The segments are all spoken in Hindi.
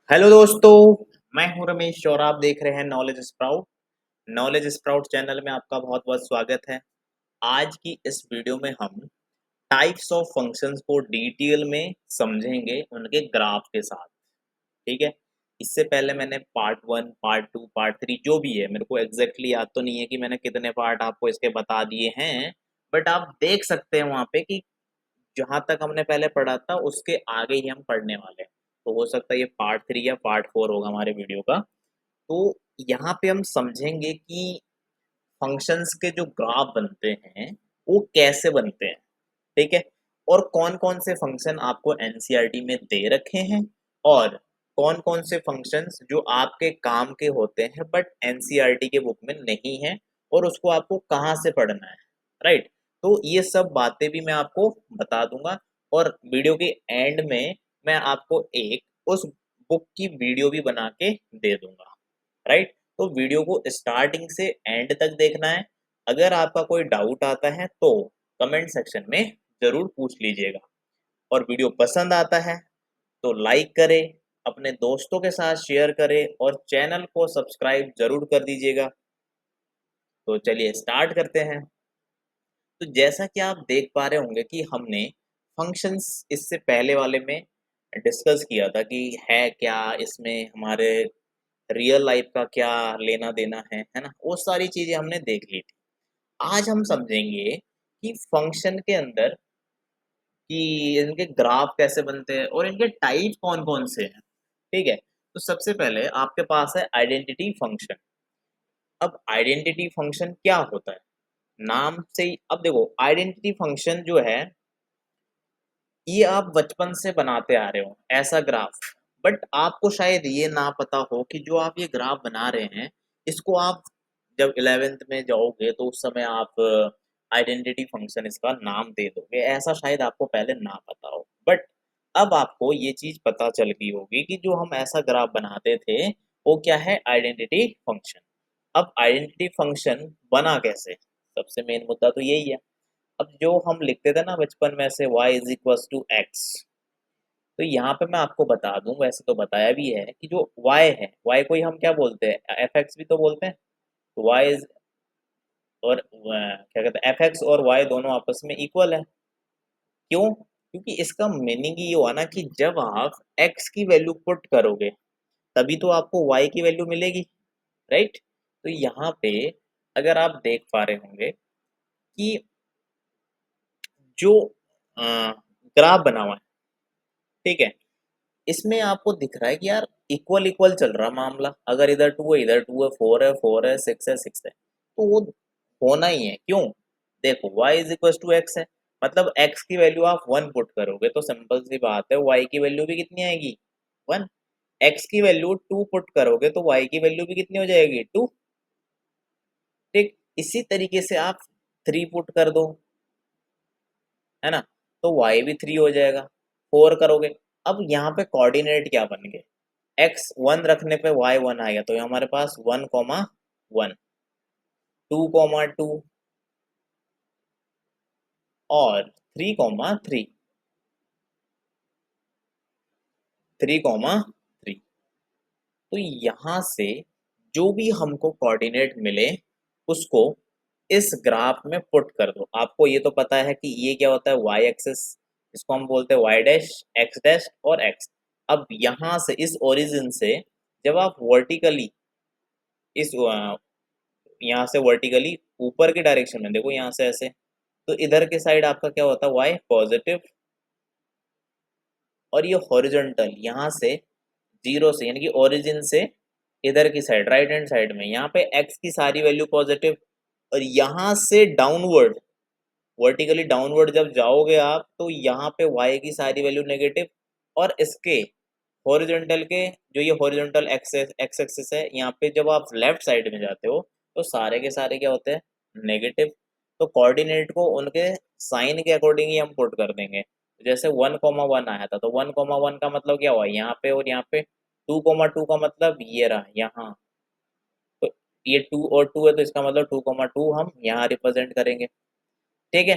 हेलो दोस्तों, मैं हूं रमेश और आप देख रहे हैं knowledge sprout. Knowledge sprout channel में आपका बहुत बहुत स्वागत है। आज की इस वीडियो में हम टाइप्स ऑफ फंक्शंस को डिटेल में समझेंगे उनके ग्राफ के साथ। ठीक है। इससे पहले मैंने part one, part two, part three जो भी है, मेरे को एग्जैक्टली याद तो नहीं है कि मैंने कितने पार्ट आपको इसके बता दिए हैं, बट आप देख सकते हैं वहाँ पे कि जहाँ तक हमने पहले पढ़ा था उसके आगे ही हम पढ़ने वाले हैं। तो हो सकता है ये पार्ट थ्री या पार्ट फोर होगा हमारे वीडियो का। तो यहाँ पे हम समझेंगे कि फंक्शंस के जो ग्राफ बनते हैं वो कैसे बनते हैं। ठीक है। और कौन कौन से फंक्शन आपको एनसीईआरटी में दे रखे हैं और कौन कौन से फंक्शंस जो आपके काम के होते हैं बट एनसीईआरटी के बुक में नहीं है और उसको आपको कहाँ से पढ़ना है। राइट। तो ये सब बातें भी मैं आपको बता दूंगा और वीडियो के एंड में मैं आपको एक उस बुक की वीडियो भी बना के दे दूंगा। राइट। तो वीडियो को स्टार्टिंग से एंड तक देखना है। अगर आपका कोई डाउट आता है तो कमेंट सेक्शन में जरूर पूछ लीजिएगा। और वीडियो पसंद आता है तो लाइक करें, अपने दोस्तों के साथ शेयर करें और चैनल को सब्सक्राइब जरूर कर दीजिएगा। तो चलिए स्टार्ट करते हैं। तो जैसा कि आप देख पा रहे होंगे कि हमने फंक्शंस इससे पहले वाले में डिस्कस किया था कि है क्या इसमें, हमारे रियल लाइफ का क्या लेना देना है ना, वो सारी चीजें हमने देख ली थी। आज हम समझेंगे कि फंक्शन के अंदर कि इनके ग्राफ कैसे बनते हैं और इनके टाइप कौन कौन से हैं। ठीक है। तो सबसे पहले आपके पास है आइडेंटिटी फंक्शन। अब आइडेंटिटी फंक्शन क्या होता है, नाम से ही अब देखो, आइडेंटिटी फंक्शन जो है ये आप बचपन से बनाते आ रहे हो ऐसा ग्राफ। बट आपको शायद ये ना पता हो कि जो आप ये ग्राफ बना रहे हैं इसको आप जब 11th में जाओगे तो उस समय आप आइडेंटिटी फंक्शन इसका नाम दे दोगे, ऐसा शायद आपको पहले ना पता हो। बट अब आपको ये चीज पता चल गई होगी कि जो हम ऐसा ग्राफ बनाते थे वो क्या है, आइडेंटिटी फंक्शन। अब आइडेंटिटी फंक्शन बना कैसे, सबसे मेन मुद्दा तो यही है। अब जो हम लिखते थे ना बचपन में से y is equal to x, तो यहाँ पे मैं आपको बता दूं, वैसे तो बताया भी है कि जो y है, y को ही हम क्या बोलते हैं, एफ एक्स भी तो बोलते हैं। तो y इज और क्या कहते हैं, एफ एक्स और y दोनों आपस में इक्वल है। क्यों? क्योंकि इसका मीनिंग ये हुआ ना कि जब आप x की वैल्यू पुट करोगे तभी तो आपको y की वैल्यू मिलेगी। राइट। तो यहाँ पे अगर आप देख पा रहे होंगे कि जो ग्राफ बना हुआ है, ठीक है, इसमें आपको दिख रहा है कि यार इक्वल इक्वल चल रहा मामला। अगर इधर टू है, इधर टू है, फोर है, सिक्स है, सिक्स है, तो वो होना ही है। क्यों? देखो y is equal to x है, मतलब x की वैल्यू आप वन पुट करोगे तो सिंपल सी बात है y की वैल्यू भी कितनी आएगी, वन। x की वैल्यू टू पुट करोगे तो y की वैल्यू भी कितनी हो जाएगी, टू। ठीक। इसी तरीके से आप थ्री पुट कर दो, है ना, तो y भी थ्री हो जाएगा। फोर करोगे, अब यहाँ पे कोऑर्डिनेट क्या बन गए, एक्स वन रखने पे वाई वन आएगा, तो हमारे पास one comma one, two comma two और three comma three, three comma three. तो यहाँ से जो भी हमको कोऑर्डिनेट मिले उसको इस ग्राफ में पुट कर दो। आपको ये तो पता है कि ये क्या होता है, वाई एक्सिस, इसको हम बोलते हैं वाई डैश और एक्स। अब यहाँ से इस ओरिजिन से जब आप वर्टिकली इस यहाँ से वर्टिकली ऊपर की डायरेक्शन में देखो, यहाँ से ऐसे, तो इधर के साइड आपका क्या होता है, वाई पॉजिटिव। और ये हॉरिजॉन्टल यहाँ से जीरो से यानी कि ओरिजिन से इधर की साइड राइट हैंड साइड में यहाँ पे एक्स की सारी वैल्यू पॉजिटिव। और यहाँ से डाउनवर्ड, वर्टिकली डाउनवर्ड जब जाओगे आप तो यहाँ पे वाई की सारी वैल्यू नेगेटिव। और इसके हॉरिजॉन्टल के जो ये हॉरिजॉन्टल एक्स एक्सिस है, यहाँ पे जब आप लेफ्ट साइड में जाते हो तो सारे के सारे क्या होते हैं, नेगेटिव। तो कोऑर्डिनेट को उनके साइन के अकॉर्डिंग ही हम पुट कर देंगे। जैसे वन कॉमा वन आया था तो वन कॉमा वन का मतलब क्या हुआ, यहाँ पे और यहाँ पे। टू कॉमा टू का मतलब ये रहा यहाँ, तो ये टू और टू है तो इसका मतलब टू कॉमा टू हम यहाँ रिप्रेजेंट करेंगे। ठीक है।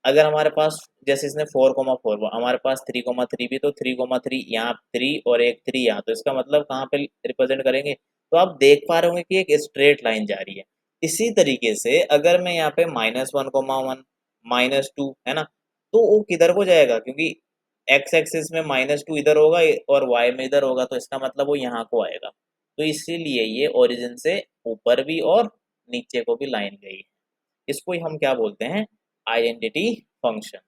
अगर हमारे पास जैसे इसने 4,4 हमारे पास 3,3 भी, तो 3,3 यहाँ 3 और एक 3 यहाँ, तो इसका मतलब कहाँ पे रिप्रेजेंट करेंगे? तो आप देख पा रहे होंगे कि एक स्ट्रेट लाइन जा रही है। इसी तरीके से अगर मैं यहाँ पे -1,1 -2 है ना, तो वो किधर को जाएगा? क्योंकि एक्स एक्सिस में -2 इधर होगा और वाई में इधर होगा, तो इसका मतलब वो यहाँ को आएगा। तो इसीलिए ये ओरिजिन से ऊपर भी और नीचे को भी लाइन गई है। इसको ही हम क्या बोलते हैं? Identity function.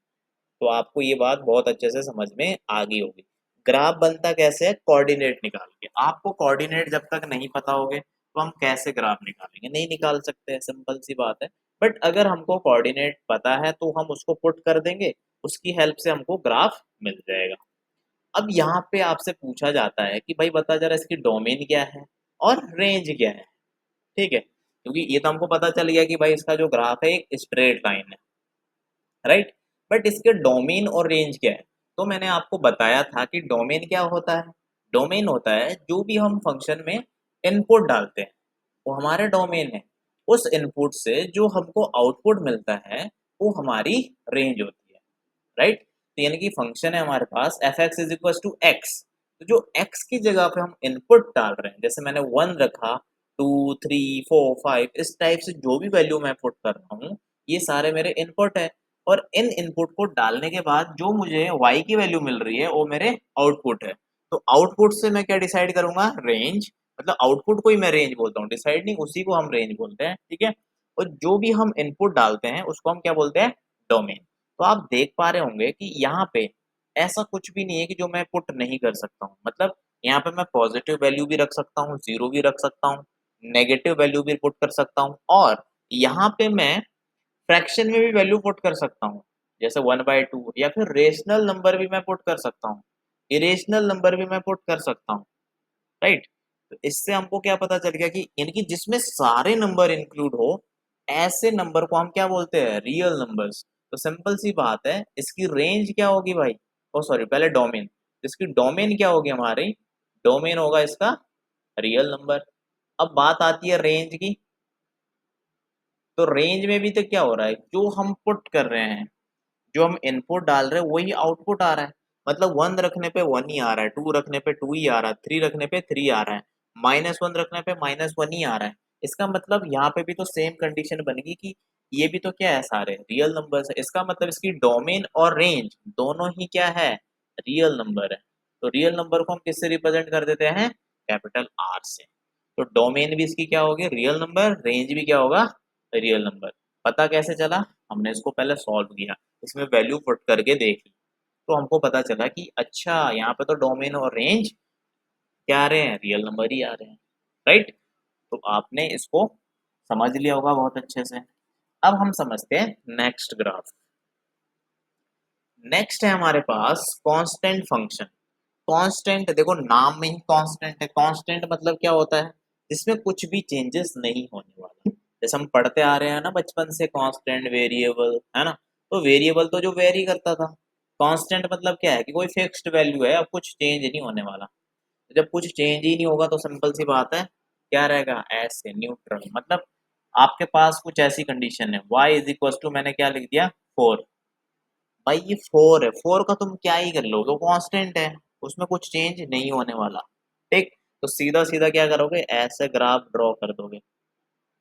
तो आपको ये बात बहुत अच्छे से समझ में आ गई होगी। ग्राफ बनता कैसे है? कोऑर्डिनेट निकाल के। आपको कोऑर्डिनेट जब तक नहीं पता होगे तो हम कैसे ग्राफ निकालेंगे? नहीं निकाल सकते हैं, सिंपल सी बात है। बट अगर हमको कोऑर्डिनेट पता है तो हम उसको पुट कर देंगे, उसकी हेल्प से हमको ग्राफ मिल जाएगा। अब यहाँ पे आपसे पूछा जाता है कि भाई बता जरा इसकी डोमेन क्या है और रेंज क्या है? ठीक है, क्योंकि ये तो हमको पता चल गया कि भाई इसका जो ग्राफ है एक स्ट्रेट लाइन है, राइट? बट इसके डोमेन और रेंज क्या है? तो मैंने आपको बताया था कि डोमेन क्या होता है? डोमेन होता है जो भी हम फंक्शन में इनपुट डालते हैं, वो हमारा डोमेन है। उस इनपुट से जो हमको आउटपुट मिलता है वो हमारी रेंज होती है, राइट? तो यानी कि फंक्शन है हमारे पास f x is equal to x, तो जो एक्स की जगह पे हम इनपुट डाल रहे हैं, जैसे मैंने 1 रखा, 2 3 4 5, इस टाइप से जो भी वैल्यू मैं पुट कर रहा हूँ ये सारे मेरे इनपुट है। और इन इनपुट को डालने के बाद जो मुझे y की वैल्यू मिल रही है वो मेरे आउटपुट है। तो आउटपुट से मैं क्या डिसाइड करूंगा? रेंज। मतलब आउटपुट को ही मैं रेंज बोलता हूँ, डिसाइड नहीं, उसी को हम रेंज बोलते हैं, ठीक है? और जो भी हम इनपुट डालते हैं उसको हम क्या बोलते हैं? डोमेन। तो आप देख पा रहे होंगे कि यहाँ पे ऐसा कुछ भी नहीं है कि जो मैं पुट नहीं कर सकता हूँ। मतलब यहाँ पे मैं पॉजिटिव वैल्यू भी रख सकता हूँ, जीरो भी रख सकता हूँ, नेगेटिव वैल्यू भी पुट कर सकता हूँ, और यहाँ पे मैं फ्रैक्शन में भी वैल्यू पुट कर सकता हूँ, जैसे 1/2, या फिर रेशनल नंबर भी मैं पुट कर सकता हूँ, इरेशनल नंबर भी मैं पुट कर सकता हूँ, राइट? तो इससे हमको क्या पता चल गया कि यानी कि जिसमें सारे नंबर इंक्लूड हो, ऐसे नंबर को हम क्या बोलते हैं? Real numbers. तो सिंपल सी बात है, इसकी रेंज क्या होगी भाई? ओ सॉरी, पहले डोमेन। इसकी डोमेन क्या होगी हमारी? डोमेन होगा इसका रियल नंबर। अब बात आती है रेंज की। तो रेंज में भी तो क्या हो रहा है? जो हम पुट कर रहे हैं, जो हम इनपुट डाल रहे हैं वही आउटपुट आ रहा है। मतलब 1 रखने पे 1 ही आ रहा है, 2 रखने पे 2 ही आ रहा है, 3 रखने पे 3 आ रहा है, -1 रखने पे -1 ही आ रहा है। इसका मतलब यहाँ पे भी तो सेम कंडीशन बनेगी कि ये भी तो क्या है? सारे रियल नंबर्स है। इसका मतलब इसकी डोमेन और रेंज दोनों ही क्या है? रियल नंबर है। तो रियल नंबर को हम किससे रिप्रेजेंट कर देते हैं? कैपिटल आर से। तो डोमेन भी इसकी क्या होगी? Real number. रेंज भी क्या होगा? Real number. पता कैसे चला? हमने इसको पहले सॉल्व किया, इसमें वैल्यू पुट करके देखी, तो हमको पता चला कि अच्छा यहाँ पे तो डोमेन और रेंज क्या आ रहे हैं? रियल नंबर ही आ रहे हैं, राइट? तो आपने इसको समझ लिया होगा बहुत अच्छे से। अब हम समझते हैं नेक्स्ट ग्राफ। नेक्स्ट है हमारे पास कांस्टेंट फंक्शन। कांस्टेंट, देखो नाम में ही कांस्टेंट है। कांस्टेंट मतलब क्या होता है? जिसमें कुछ भी चेंजेस नहीं होने वाला। जैसे हम पढ़ते आ रहे हैं ना बचपन से, कांस्टेंट वेरिएबल, है ना? तो वेरिएबल तो जो वेरी करता था। कांस्टेंट मतलब क्या है? कि कोई फिक्स्ड वैल्यू है, अब कुछ चेंज नहीं होने वाला। जब कुछ चेंज ही नहीं होगा तो सिंपल सी बात है, क्या रहेगा? ऐसे न्यूट्रल। मतलब आपके पास कुछ ऐसी कंडीशन है, y इज इक्वल टू, मैंने क्या लिख दिया? 4। भाई ये 4 है, 4 का तुम क्या ही कर लोगे? वो कांस्टेंट है, उसमें कुछ चेंज नहीं होने वाला, ठीक? तो सीधा सीधा क्या करोगे? ऐसे ग्राफ ड्रॉ कर दोगे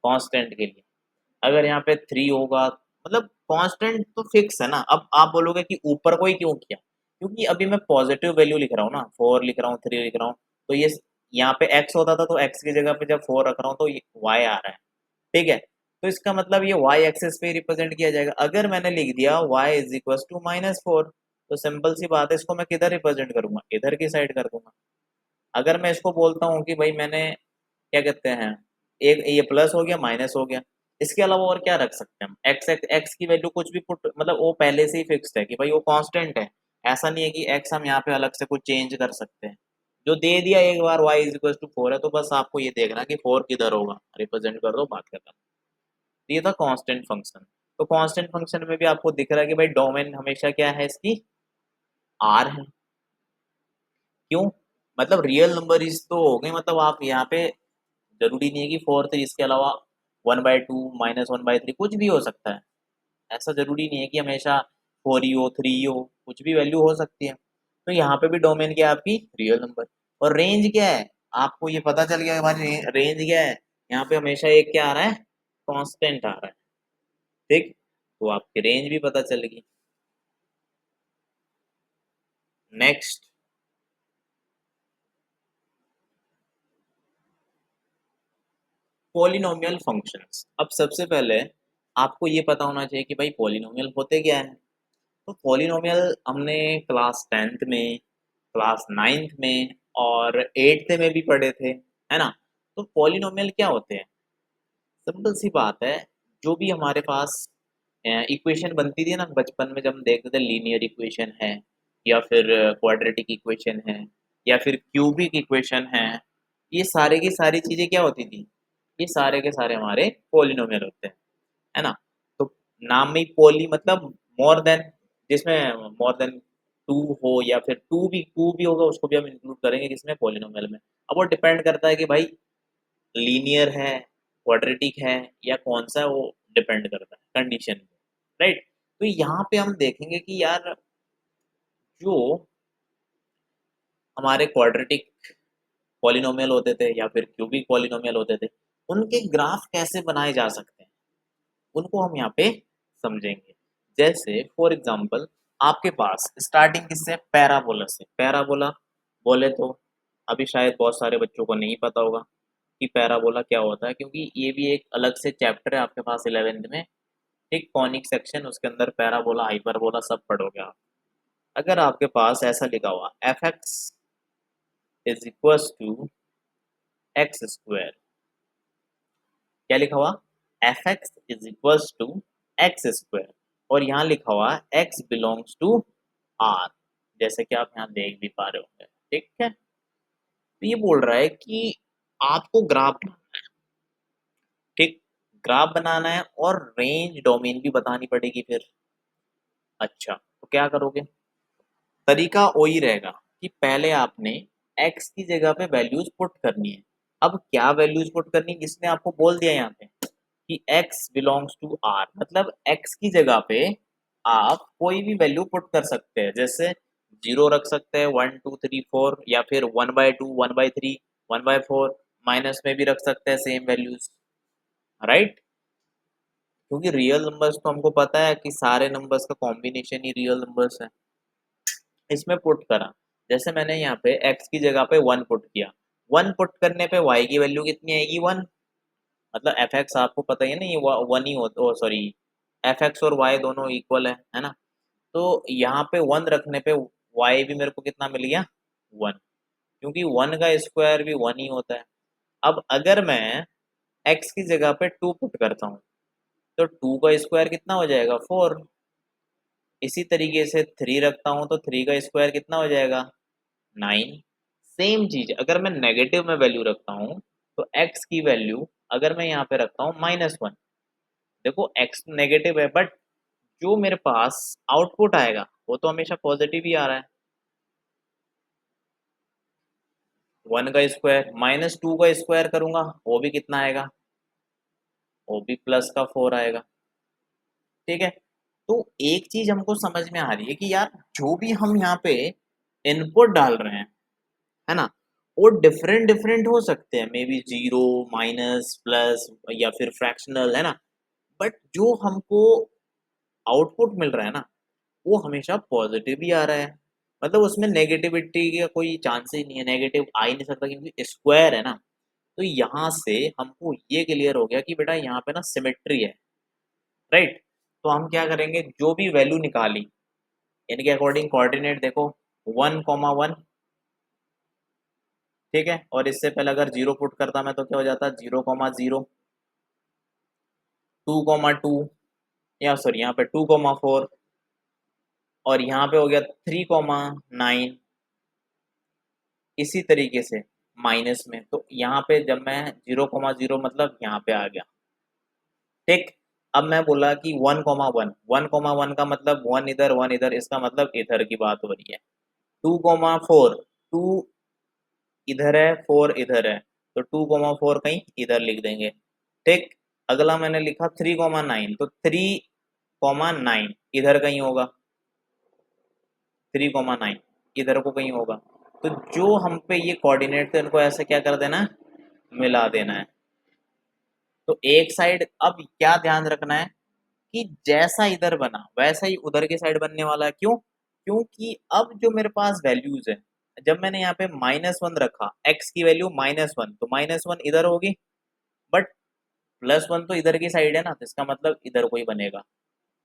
कांस्टेंट के लिए। अगर यहाँ पे 3 होगा, मतलब कांस्टेंट तो फिक्स है ना। अब आप बोलोगे कि ऊपर को ही क्यों किया? क्योंकि अभी मैं पॉजिटिव वैल्यू लिख रहा हूँ ना, 4 लिख रहा हूँ, 3 लिख रहा हूँ, तो ये यहाँ पे x होता था, तो x की जगह पे जब 4 रख रहा हूँ तो ये y आ रहा है, ठीक है? तो इसका मतलब ये y एक्सिस पे रिप्रेजेंट किया जाएगा। अगर मैंने लिख दिया y इज इक्वल टू -4, तो सिंपल सी बात है, इसको मैं किधर रिप्रेजेंट करूंगा? इधर की साइड कर दूंगा। अगर मैं इसको बोलता हूँ कि भाई मैंने क्या कहते हैं, एक ये प्लस हो गया, माइनस हो गया, इसके अलावा और क्या रख सकते हैं हम? एक्स की वैल्यू कुछ भी पुट, मतलब वो पहले से ही फिक्स्ड है कि भाई वो कांस्टेंट है। ऐसा नहीं है कि एक्स हम यहाँ पे अलग से कुछ चेंज कर सकते हैं। जो दे दिया एक बार y इज इक्वल टू 4 है, तो बस आपको ये देखना कि 4 किधर होगा, रिप्रेजेंट कर दो, बात खत्म। तो ये था कांस्टेंट फंक्शन। तो कांस्टेंट फंक्शन में भी आपको दिख रहा है कि भाई डोमेन हमेशा क्या है इसकी? आर है। क्यों? मतलब रियल नंबर इज तो हो गए, मतलब आप यहाँ पे जरूरी नहीं है कि 4 थे, इसके अलावा 1/2 -1/3 कुछ भी हो सकता है। ऐसा जरूरी नहीं है कि हमेशा 4 ही हो, 3 ही हो, कुछ भी वैल्यू हो सकती है। तो यहाँ पे भी डोमेन क्या है आपकी, रियल नंबर। और रेंज क्या है, आपको ये पता चल गया हमारी रेंज क्या है, यहाँ पे हमेशा एक क्या आ रहा है, कांस्टेंट आ रहा है। ठीक, तो आपकी रेंज भी पता चल गई। Next, polynomial functions. अब सबसे पहले आपको ये पता होना चाहिए कि भाई पॉलिनोमियल होते क्या है। तो पॉलिनोमियल हमने क्लास 10th में, क्लास 9th में और 8th में भी पढ़े थे, है ना। तो पॉलिनोमियल क्या होते हैं, सिंपल सी बात है, जो भी हमारे पास इक्वेशन बनती थी ना बचपन में, जब हम देखते थे लीनियर इक्वेशन है या फिर क्वाड्रेटिक इक्वेशन है या फिर क्यूबिक इक्वेशन है, ये सारे की सारी चीजें क्या होती थी, ये सारे के सारे हमारे पॉलिनोमियल होते हैं, है ना। तो नाम में ही पॉली मतलब मोर देन, जिसमें मोर देन टू हो या फिर टू भी होगा उसको भी हम इंक्लूड करेंगे किसमें, पॉलिनोमियल में। अब वो डिपेंड करता है कि भाई लीनियर है, क्वाड्रेटिक है या कौन सा है, वो डिपेंड करता है कंडीशन पे, राइट। तो यहाँ पे हम देखेंगे कि यार जो हमारे क्वाड्रेटिक पॉलिनोमियल होते थे या फिर क्यूबिक पॉलिनोमियल होते थे, उनके ग्राफ कैसे बनाए जा सकते हैं, उनको हम यहाँ पे समझेंगे। जैसे फॉर एग्जांपल आपके पास स्टार्टिंग किससे, पैराबोला से। पैराबोला बोले तो अभी शायद बहुत सारे बच्चों को नहीं पता होगा कि पैराबोला क्या होता है, क्योंकि ये भी एक अलग से चैप्टर है आपके पास 11th में, एक कॉनिक सेक्शन, उसके अंदर पैराबोला हाइपरबोला सब पढ़ोगे आप। अगर आपके पास ऐसा लिखा हुआ f x is equal to x square, क्या लिखा हुआ, f x is equal to x square, और यहाँ लिखा हुआ एक्स बिलोंग्स टू आर, जैसे कि आप यहाँ देख भी पा रहे होंगे, ठीक है। तो ये बोल रहा है कि आपको ग्राफ, ठीक, ग्राफ बनाना है और रेंज डोमेन भी बतानी पड़ेगी फिर। अच्छा, तो क्या करोगे, तरीका वही रहेगा कि पहले आपने x की जगह पे वैल्यूज पुट करनी है। अब क्या वैल्यूज पुट करनी है, किसने आपको बोल दिया यहाँ पे कि x बिलोंग्स टू r, मतलब x की जगह पे आप कोई भी वैल्यू पुट कर सकते हैं, जैसे 0 रख सकते हैं, 1 2 3 4, या फिर 1/2 1/3 1/4, माइनस में भी रख सकते हैं सेम वैल्यूज, राइट। क्योंकि रियल नंबर्स तो हमको पता है कि सारे नंबर्स का कॉम्बिनेशन ही रियल नंबर्स है। इसमें पुट करा, जैसे मैंने यहाँ पे x की जगह पे 1 पुट किया, 1 पुट करने पे y की वैल्यू कितनी आएगी, 1, मतलब एफ एक्स आपको पता ही है ना, ये 1 ही होता, ओ सॉरी, एफ एक्स और y दोनों इक्वल है ना। तो यहाँ पे 1 रखने पे y भी मेरे को कितना मिल गया, 1, क्योंकि 1 का स्क्वायर भी 1 ही होता है। अब अगर मैं x की जगह पे 2 पुट करता हूँ, तो 2 का स्क्वायर कितना हो जाएगा, 4। इसी तरीके से 3 रखता हूँ तो 3 का स्क्वायर कितना हो जाएगा, 9। सेम चीज अगर मैं नेगेटिव में वैल्यू रखता हूँ, तो x की वैल्यू अगर मैं यहाँ पे रखता हूँ -1, देखो x नेगेटिव है बट जो मेरे पास आउटपुट आएगा वो तो हमेशा पॉजिटिव ही आ रहा है। 1 का स्क्वायर -2 का स्क्वायर करूंगा वो भी कितना आएगा, वो भी +4 आएगा, ठीक है। तो एक चीज हमको समझ में आ रही है कि यार जो भी हम यहाँ पे इनपुट डाल रहे हैं, है ना, वो डिफरेंट डिफरेंट हो सकते हैं, मे बी 0 माइनस प्लस या फिर फ्रैक्शनल, है ना। बट जो हमको आउटपुट मिल रहा है ना, वो हमेशा पॉजिटिव ही आ रहा है, मतलब उसमें नेगेटिविटी का कोई चांस ही नहीं है, नेगेटिव आ ही नहीं सकता क्योंकि स्क्वायर है ना। तो यहाँ से हमको ये क्लियर हो गया कि बेटा यहाँ पे ना सिमेट्री है, राइट। तो हम क्या करेंगे, जो भी वैल्यू निकाली इनके अकॉर्डिंग कोऑर्डिनेट देखो, 1,1, ठीक है, और इससे पहले अगर 0 पुट करता मैं तो क्या हो जाता, 0,0, 2,2, या सॉरी यहाँ पे 2,4, और यहाँ पे हो गया 3,9, इसी तरीके से माइनस में, तो यहाँ पे जब मैं 0,0 मतलब यहाँ पे आ गया, ठीक। अब मैं बोला कि 1,1, 1,1 का मतलब 1 इधर, इसका मतलब इधर की बात हो रही है। 2,4, 2 इधर है, 4 इधर है, तो 2,4 कहीं इधर लिख देंगे, ठीक। अगला मैंने लिखा 3,9, तो 3 कॉमा 9 इधर कहीं होगा, 3,9 इधर को कहीं होगा। तो जो हम पे ये कोऑर्डिनेट थे उनको ऐसे क्या कर देना है, मिला देना है। तो एक साइड अब क्या ध्यान रखना है कि जैसा इधर बना वैसा ही उधर की साइड बनने वाला है। क्यों? क्योंकि अब जो मेरे पास वैल्यूज है, जब मैंने यहाँ पे -1 रखा, x की वैल्यू -1, तो -1 इधर होगी, बट +1 तो इधर की साइड है ना, तो इसका मतलब इधर को ही बनेगा।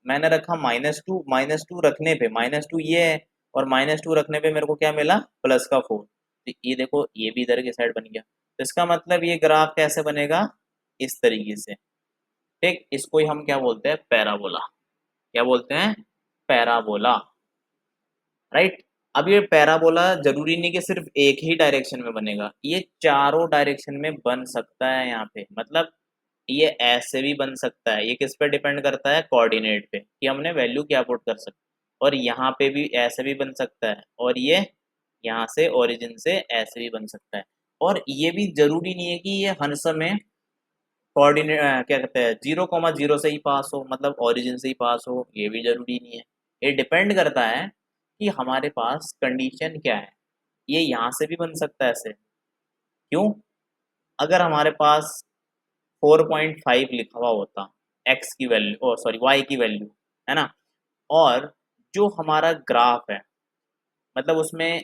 मैंने रखा -2, -2 रखने पे -2 ये है, और -2 रखने पे मेरे को क्या मिला, +4। तो ये देखो ये भी इधर की साइड बन गया। तो इसका मतलब ये ग्राफ कैसे बनेगा, इस तरीके से। ठीक, इसको ही हम क्या बोलते हैं, पैराबोला। क्या बोलते हैं, पैराबोला, राइट। अब ये पैराबोला जरूरी नहीं कि सिर्फ एक ही डायरेक्शन में बनेगा, ये चारों डायरेक्शन में बन सकता है। यहाँ पे मतलब ये ऐसे भी बन सकता है। ये किस पे डिपेंड करता है, कोऑर्डिनेट पे, कि हमने वैल्यू क्या पुट कर सकते। और यहाँ पे भी ऐसे भी बन सकता है, और ये यहाँ से ओरिजिन से ऐसे भी बन सकता है। और ये भी जरूरी नहीं है कि ये हर समय कोऑर्डिनेट क्या कहते हैं 0,0 से ही पास हो, मतलब ओरिजिन से ही पास हो, ये भी जरूरी नहीं है। ये डिपेंड करता है कि हमारे पास कंडीशन क्या है। ये यहाँ से भी बन सकता है ऐसे। क्यों? अगर हमारे पास 4.5 लिखा हुआ होता, एक्स की वैल्यू, ओ सॉरी वाई की वैल्यू, है ना, और जो हमारा ग्राफ है, मतलब उसमें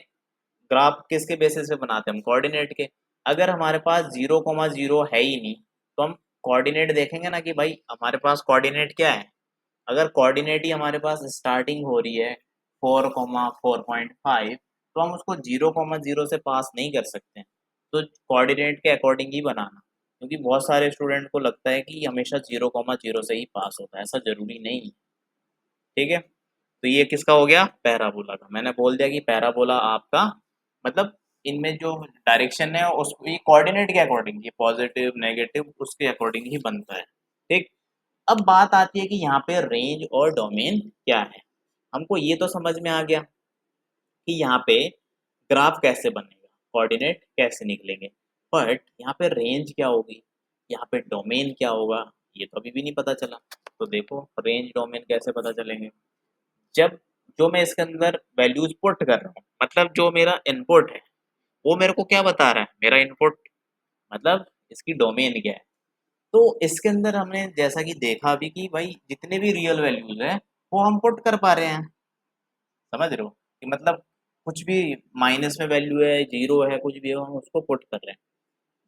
ग्राफ किसके बेसिस पे बनाते हैं हम, कोऑर्डिनेट के। अगर हमारे पास 0,0 है ही नहीं, तो हम कोऑर्डिनेट देखेंगे ना कि भाई हमारे पास कोऑर्डिनेट क्या है। अगर कोऑर्डिनेट ही हमारे पास स्टार्टिंग हो रही है 4,4.5, तो हम उसको 0,0 से पास नहीं कर सकते। तो कोऑर्डिनेट के अकॉर्डिंग ही बनाना, क्योंकि बहुत सारे स्टूडेंट को लगता है कि हमेशा 0,0 से ही पास होता है, ऐसा जरूरी नहीं है। ठीक है, तो ये किसका हो गया, पैराबोला का। मैंने बोल दिया कि पैराबोला आपका मतलब इनमें जो डायरेक्शन है उस ये कोऑर्डिनेट के अकॉर्डिंग, ये पॉजिटिव नेगेटिव उसके अकॉर्डिंग ही बनता है। ठीक, अब बात आती है कि यहाँ पे रेंज और डोमेन क्या है। हमको ये तो समझ में आ गया कि यहाँ पे ग्राफ कैसे बनेगा, कोऑर्डिनेट कैसे निकलेंगे, बट यहाँ पे रेंज क्या होगी, यहाँ पे डोमेन क्या होगा, ये तो अभी भी नहीं पता चला। तो देखो रेंज डोमेन कैसे पता चलेंगे, जब जो मैं इसके अंदर वैल्यूज पुट कर रहा हूँ, मतलब जो मेरा इनपुट है वो मेरे को क्या बता रहा है, मेरा इनपुट मतलब इसकी डोमेन क्या है। तो इसके अंदर हमने जैसा कि देखा भी कि भाई जितने भी रियल वैल्यूज है वो हम पुट कर पा रहे हैं। समझ रहे हो कि मतलब कुछ भी माइनस में वैल्यू है, जीरो है, कुछ भी है, हम उसको पुट कर रहे हैं।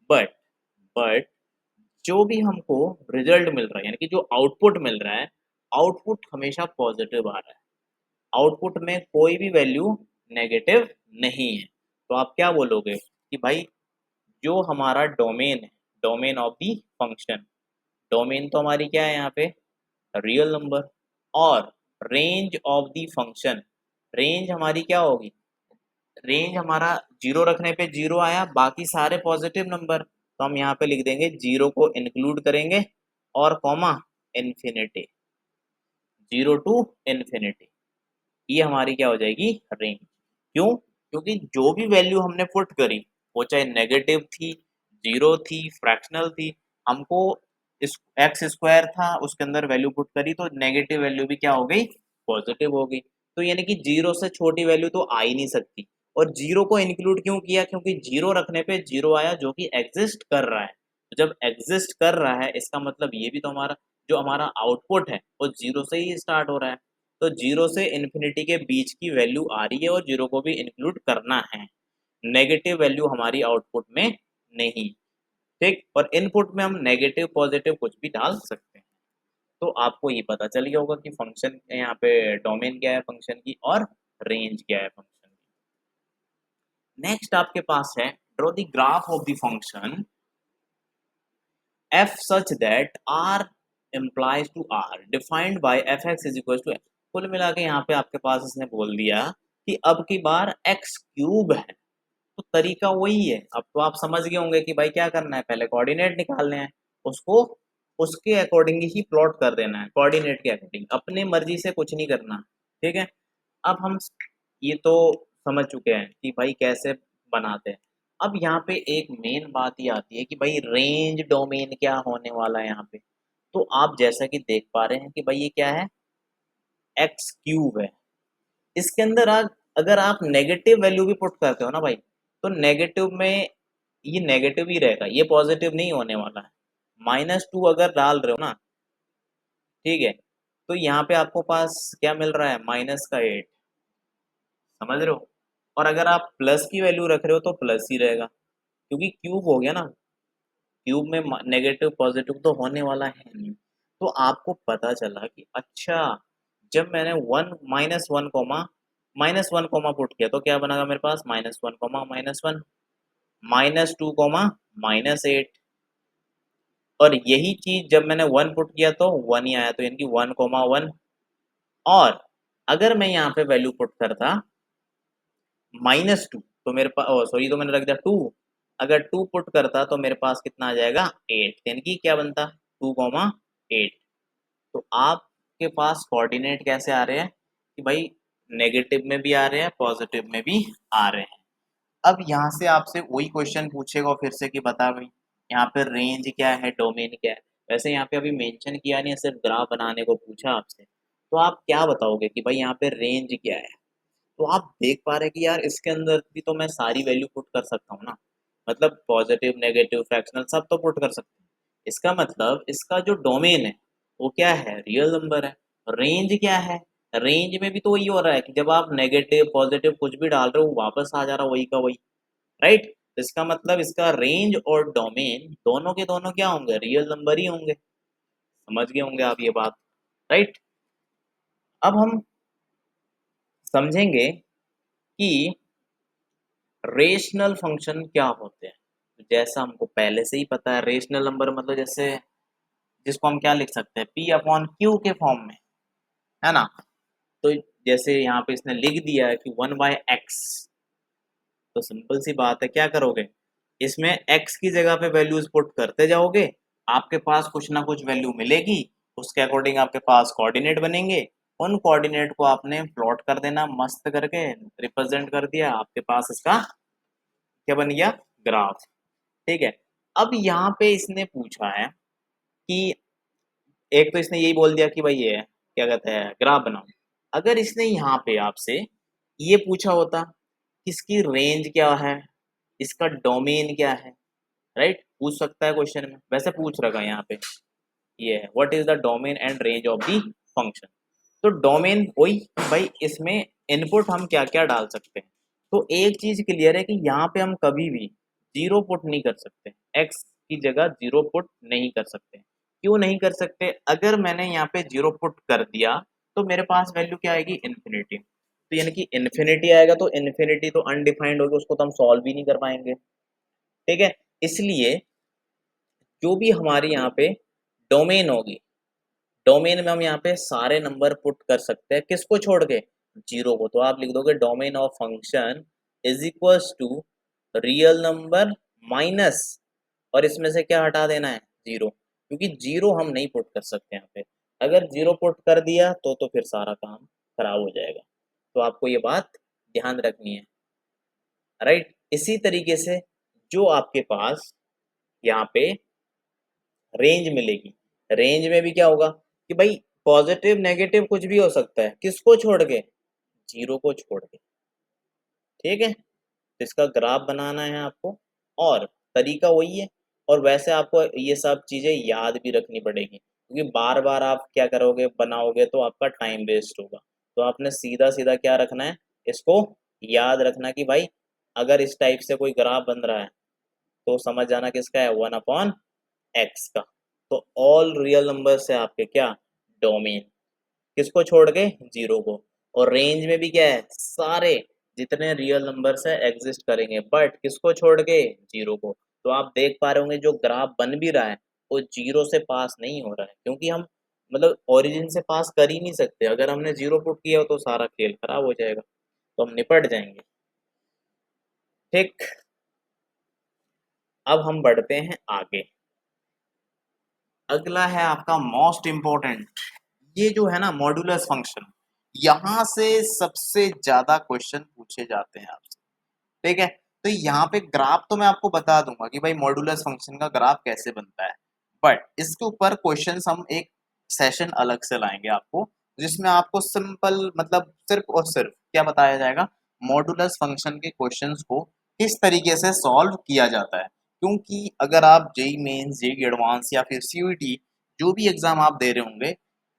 बट बट जो भी हमको रिजल्ट मिल रहा है, यानी कि जो आउटपुट मिल रहा है, आउटपुट हमेशा पॉजिटिव आ रहा है। आउटपुट में कोई भी वैल्यू नेगेटिव नहीं है। तो आप क्या बोलोगे कि भाई जो हमारा डोमेन है, domain of the function, domain तो हमारी क्या है यहाँ पे, रियल नंबर, और range of the function, range हमारी क्या होगी, रेंज हमारा जीरो रखने पे जीरो आया, बाकी सारे पॉजिटिव नंबर, तो हम यहाँ पे लिख देंगे जीरो को इंक्लूड करेंगे और comma infinity, zero to infinity, ये हमारी क्या हो जाएगी, रेंज। क्यों? क्योंकि जो भी वैल्यू हमने पुट करी, वो चाहे नेगेटिव थी, जीरो थी, फ्रैक्शनल थी, हमको इस एक्स स्क्वायर था उसके अंदर वैल्यू पुट करी, तो नेगेटिव वैल्यू भी क्या हो गई, पॉजिटिव हो गई। तो यानी कि जीरो से छोटी वैल्यू तो आ ही नहीं सकती। और जीरो को इंक्लूड क्यों किया, क्योंकि जीरो रखने पे जीरो आया जो कि एग्जिस्ट कर रहा है। तो जब एग्जिस्ट कर रहा है इसका मतलब ये भी तो हमारा जो हमारा आउटपुट है वो जीरो से ही स्टार्ट हो रहा है। तो जीरो से इन्फिनिटी के बीच की वैल्यू आ रही है और जीरो को भी इंक्लूड करना है। नेगेटिव वैल्यू हमारी आउटपुट में नहीं। ठीक, और इनपुट में हम नेगेटिव पॉजिटिव कुछ भी डाल सकते हैं। तो आपको ये पता चल गया होगा कि फंक्शन यहाँ पे डोमेन क्या है फंक्शन की, और रेंज क्या है फंक्शन की। नेक्स्ट आपके पास है draw the graph of the function f such that r implies to r defined by fx is equals to f। कुल मिला के यहाँ पे आपके पास इसने बोल दिया कि अब की बार x क्यूब है। तो तरीका वही है। अब तो आप समझ गए होंगे कि भाई क्या करना है, पहले कोऑर्डिनेट निकालने हैं, उसको उसके अकॉर्डिंग ही प्लॉट कर देना है, कोऑर्डिनेट के अकॉर्डिंग, अपनी मर्जी से कुछ नहीं करना। ठीक है, अब हम ये तो समझ चुके हैं कि भाई कैसे बनाते हैं। अब यहाँ पे एक मेन बात ये आती है कि भाई रेंज डोमेन क्या होने वाला है यहाँ पे। तो आप जैसा कि देख पा रहे हैं कि भाई ये क्या है, एक्स क्यूब है। इसके अंदर अगर आप नेगेटिव वैल्यू भी पुट करते हो ना भाई, तो नेगेटिव में ये नेगेटिव ही रहेगा, ये पॉजिटिव नहीं होने वाला है। -2 अगर डाल रहे हो ना, ठीक है, तो यहाँ पे आपको पास क्या मिल रहा है, -8, समझ रहे हो। और अगर आप प्लस की वैल्यू रख रहे हो तो प्लस ही रहेगा, क्योंकि क्यूब हो गया ना, क्यूब में नेगेटिव पॉजिटिव तो होने वाला है नहीं। तो आपको पता चला कि अच्छा, जब मैंने माइनस वन कॉमा पुट किया तो क्या बनेगा मेरे पास, -1 कॉमा -1, -2 कॉमा -8। और यही चीज जब मैंने 1 पुट किया तो 1 ही आया, तो यानी कि 1 कॉमा 1। और अगर मैं यहाँ पे वैल्यू पुट करता -2 तो मेरे पास, सॉरी, तो मैंने रख दिया 2, अगर 2 पुट करता तो मेरे पास कितना आ जाएगा, 8, यानी कि क्या बनता, 2,8। तो आपके पास कोऑर्डिनेट कैसे आ रहे हैं कि भाई नेगेटिव में भी आ रहे हैं, पॉजिटिव में भी आ रहे हैं। अब यहाँ से आपसे वही क्वेश्चन पूछेगा फिर से कि बता भाई यहाँ पे रेंज क्या है, डोमेन क्या है। वैसे यहाँ पे अभी मेंशन किया नहीं है, सिर्फ ग्राफ बनाने को पूछा आपसे, तो आप क्या बताओगे कि भाई यहाँ पे रेंज क्या है। तो आप देख पा रहे हैं कि यार इसके अंदर भी तो मैं सारी वैल्यू पुट कर सकता हूँ ना, मतलब पॉजिटिव नेगेटिव फ्रैक्शनल सब तो पुट कर सकते हैं। इसका मतलब इसका जो डोमेन है वो क्या है, रियल नंबर है। रेंज क्या है, रेंज में भी तो वही हो रहा है कि जब आप नेगेटिव पॉजिटिव कुछ भी डाल रहे हो वापस आ जा रहा वही का वही, राइट। इसका मतलब इसका रेंज और डोमेन दोनों के दोनों क्या होंगे, रियल नंबर ही होंगे। समझ गए होंगे आप ये बात, राइट। अब हम समझेंगे कि रेशनल फंक्शन क्या होते हैं। तो जैसा हमको पहले से ही पता है, रेशनल नंबर मतलब जैसे जिसको हम क्या लिख सकते हैं, पी अपॉन क्यू के फॉर्म में, है ना। तो जैसे यहाँ पे इसने लिख दिया है कि 1/x, तो सिंपल सी बात है, क्या करोगे, इसमें x की जगह पे वैल्यूज पुट करते जाओगे, आपके पास कुछ ना कुछ वैल्यू मिलेगी, उसके अकॉर्डिंग आपके पास कोऑर्डिनेट बनेंगे। उन कोऑर्डिनेट को आपने प्लॉट कर देना मस्त करके, रिप्रेजेंट कर दिया, आपके पास इसका क्या बन गया, ग्राफ। ठीक है। अब यहाँ पे इसने पूछा है कि एक तो इसने यही बोल दिया कि भाई ये क्या कहते हैं, ग्राफ बनाओ। अगर इसने यहाँ पे आपसे ये पूछा होता कि इसकी रेंज क्या है, इसका डोमेन क्या है, राइट, पूछ सकता है क्वेश्चन में, वैसे पूछ रखा है यहाँ पे, ये है what is the domain and range of the function. तो डोमेन वही भाई, इसमें इनपुट हम क्या क्या डाल सकते हैं। तो एक चीज क्लियर है कि यहाँ पे हम कभी भी जीरो पुट नहीं कर सकते, एक्स की जगह जीरो पुट नहीं कर सकते। क्यों नहीं कर सकते, अगर मैंने यहाँ पे जीरो पुट कर दिया तो मेरे पास वैल्यू क्या आएगी, इन्फिनिटी। तो यानी कि इन्फिनिटी आएगा, तो इन्फिनिटी तो अनडिफाइंड होगी, उसको तो हम सॉल्व ही नहीं कर पाएंगे। ठीक है। इसलिए जो भी हमारी यहाँ पे डोमेन होगी, डोमेन में हम यहाँ पे सारे नंबर पुट कर सकते हैं, किसको छोड़ के, जीरो को। तो आप लिख दोगे domain of function is equals to real number minus, और इसमें से क्या हटा देना है, जीरो, क्योंकि जीरो हम नहीं पुट कर सकते यहाँ पे। अगर जीरो पुट कर दिया तो फिर सारा काम खराब हो जाएगा। तो आपको ये बात ध्यान रखनी है, राइट। इसी तरीके से जो आपके पास यहाँ पे रेंज मिलेगी, रेंज में भी क्या होगा कि भाई पॉजिटिव नेगेटिव कुछ भी हो सकता है, किसको छोड़ के, जीरो को छोड़ के। ठीक है। तो इसका ग्राफ बनाना है आपको, और तरीका वही है। और वैसे आपको ये सब चीजें याद भी रखनी पड़ेगी, क्योंकि बार बार आप क्या करोगे, बनाओगे तो आपका टाइम वेस्ट होगा। तो आपने सीधा सीधा क्या रखना है, इसको याद रखना कि भाई अगर इस टाइप से कोई ग्राफ बन रहा है तो समझ जाना किसका है, 1/x का। तो ऑल रियल नंबर से आपके क्या, डोमेन, किसको छोड़ के, जीरो को। और रेंज में भी क्या है, सारे जितने रियल नंबर्स है एग्जिस्ट करेंगे, बट किसको छोड़ के, जीरो को। तो आप देख पा रहे होंगे जो ग्राफ बन भी रहा है वो जीरो से पास नहीं हो रहा है, क्योंकि हम मतलब ओरिजिन से पास कर ही नहीं सकते। अगर हमने जीरो पुट किया हो तो सारा खेल खराब हो जाएगा, तो हम निपट जाएंगे। ठीक। अब हम बढ़ते हैं आगे। अगला है आपका मोस्ट इम्पोर्टेंट, ये जो है ना मॉड्यूलस फंक्शन, यहाँ से सबसे ज्यादा क्वेश्चन पूछे जाते हैं आपसे। ठीक है। तो यहाँ पे ग्राफ तो मैं आपको बता दूंगा कि भाई मॉड्यूलस फंक्शन का ग्राफ कैसे बनता है, बट इसके ऊपर क्वेश्चंस हम एक सेशन अलग से लाएंगे आपको जिसमें आपको सिंपल मतलब सिर्फ और सिर्फ क्या बताया जाएगा, मॉडुलस फंक्शन के क्वेश्चंस को किस तरीके से सॉल्व किया जाता है। क्योंकि अगर आप जेई मेंस, जेई एडवांस या फिर सीयूईटी जो भी एग्जाम आप दे रहे होंगे,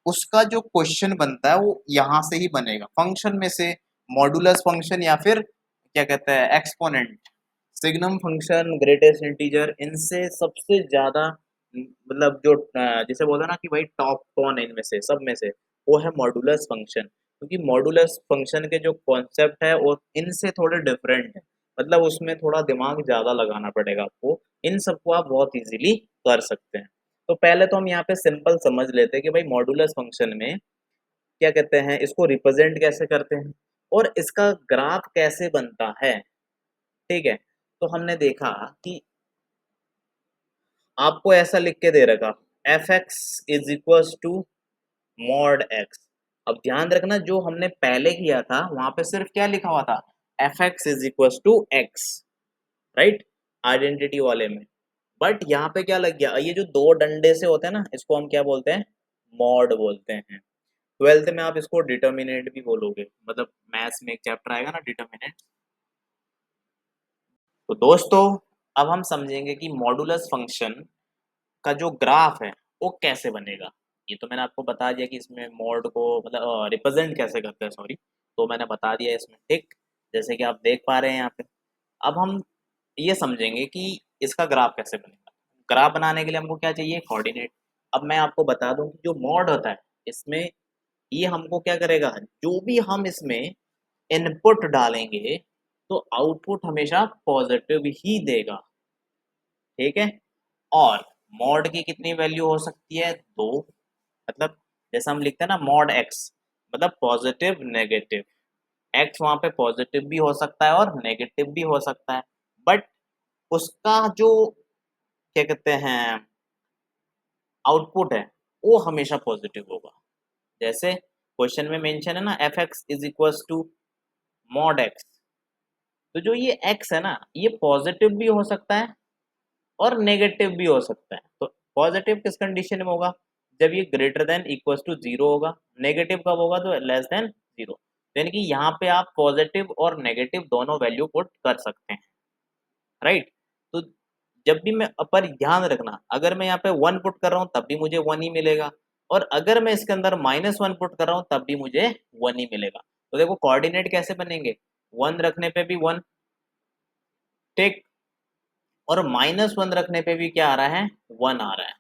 उसका जो क्वेश्चन बनता है वो यहाँ से ही बनेगा, फंक्शन में से। मॉडुलस फंक्शन या फिर क्या कहते हैं exponent, signum function, greatest integer, इनसे सबसे ज्यादा मतलब जो जैसे बोला ना कि भाई टॉप कौन है इनमें से सब में से, वो है मॉडुलस फंक्शन। क्योंकि मॉडुलस फंक्शन के जो कॉन्सेप्ट है वो इनसे थोड़े डिफरेंट है, मतलब उसमें थोड़ा दिमाग ज़्यादा लगाना पड़ेगा आपको। इन सबको आप बहुत इजीली कर सकते हैं। तो पहले तो हम यहाँ पे सिंपल समझ लेते हैं कि भाई मॉडुलस फंक्शन में क्या कहते हैं, इसको रिप्रेजेंट कैसे करते हैं और इसका ग्राफ कैसे बनता है। ठीक है, तो हमने देखा कि आपको ऐसा लिख के दे रखा, f x is equal to mod x. अब ध्यान रखना जो हमने पहले किया था वहां पे सिर्फ क्या लिखा हुआ था, f x is equal to x, right, identity वाले में। बट यहाँ पे क्या लग गया, ये जो दो डंडे से होते हैं ना, इसको हम क्या बोलते हैं, मॉड बोलते हैं। ट्वेल्थ में आप इसको डिटर्मिनेंट भी बोलोगे, मतलब मैथ्स में एक चैप्टर आएगा ना डिटर्मिनेंट। तो दोस्तों अब हम समझेंगे कि मॉडुलस फंक्शन का जो ग्राफ है वो कैसे बनेगा। ये तो मैंने आपको बता दिया कि इसमें मॉड को मतलब रिप्रेजेंट कैसे करते हैं, सॉरी, तो मैंने बता दिया इसमें, ठीक, जैसे कि आप देख पा रहे हैं यहाँ पे। अब हम ये समझेंगे कि इसका ग्राफ कैसे बनेगा। ग्राफ बनाने के लिए हमको क्या चाहिए, कोऑर्डिनेट। अब मैं आपको बता दूं कि जो मॉड होता है इसमें, ये हमको क्या करेगा, जो भी हम इसमें इनपुट डालेंगे तो आउटपुट हमेशा पॉजिटिव ही देगा। ठीक है, और मॉड की कितनी वैल्यू हो सकती है, दो। मतलब जैसा हम लिखते हैं ना मॉड एक्स, मतलब पॉजिटिव नेगेटिव, एक्स वहां पे पॉजिटिव भी हो सकता है और नेगेटिव भी हो सकता है, बट उसका जो क्या कहते हैं आउटपुट है वो हमेशा पॉजिटिव होगा। जैसे क्वेश्चन में मेंशन है ना, f x is equal to mod x, तो जो ये एक्स है ना ये पॉजिटिव भी हो सकता है और नेगेटिव भी हो सकता है। तो पॉजिटिव किस कंडीशन में होगा, जब ये greater than equal to zero होगा। नेगेटिव कब होगा, तो लेस देन जीरो। यानी कि यहाँ पे आप पॉजिटिव और नेगेटिव दोनों वैल्यू पुट कर सकते हैं, राइट। तो जब भी मैं पर ध्यान रखना, अगर मैं यहाँ पे वन पुट कर रहा हूँ तब भी मुझे वन ही मिलेगा, और अगर मैं इसके अंदर माइनस वन पुट कर रहा हूँ तब भी मुझे वन ही मिलेगा। तो देखो कोऑर्डिनेट कैसे बनेंगे, वन रखने पे भी वन, ठीक, और माइनस वन रखने पे भी क्या आ रहा है, वन आ रहा है।